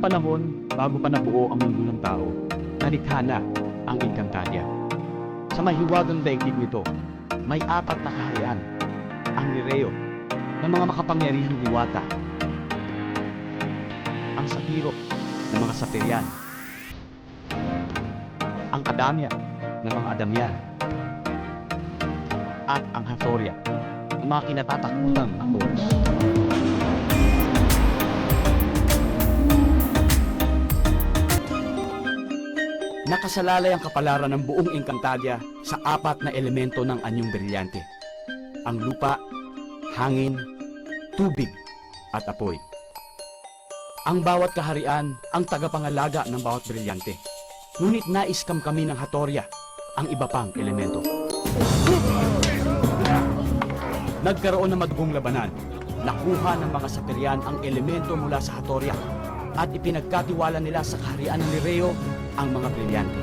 panahon bago pa nabuo ang mundo ng tao, nalikha na ang Encantadia. Sa mahiwagang daigdig nito, may 4 na kaharian. Ang Lireo ng mga makapangyarihang diwata, ang Sapiro ng mga Sapirian, ang Adamia ng mga Adamian, at ang Hathoria ng mga kinatatakutang Atoros. Nakasalalay ang kapalaran ng buong Encantadia sa 4 na elemento ng anyong brilyante: ang lupa, hangin, tubig, at apoy. Ang bawat kaharian ang tagapangalaga ng bawat brilyante. Ngunit naiskam kami ng Hathoria ang iba pang elemento. Nagkaroon ng madugong labanan. Nakuha ng mga Sapirian ang elemento mula sa Hathoria at ipinagkatiwala nila sa kaharian ng Lireo ang mga brilyante.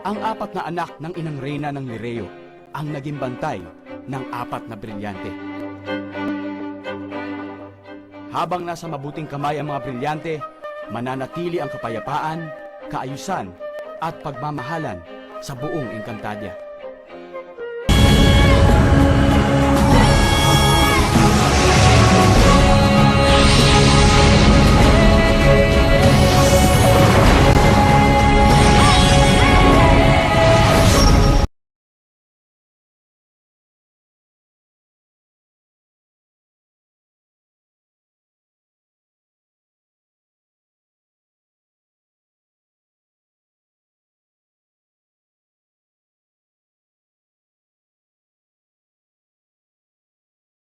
Ang 4 na anak ng inang reyna ng Lireo ang naging bantay ng 4 na brilyante. Habang nasa mabuting kamay ang mga brilyante, mananatili ang kapayapaan, kaayusan at pagmamahalan sa buong Encantadia.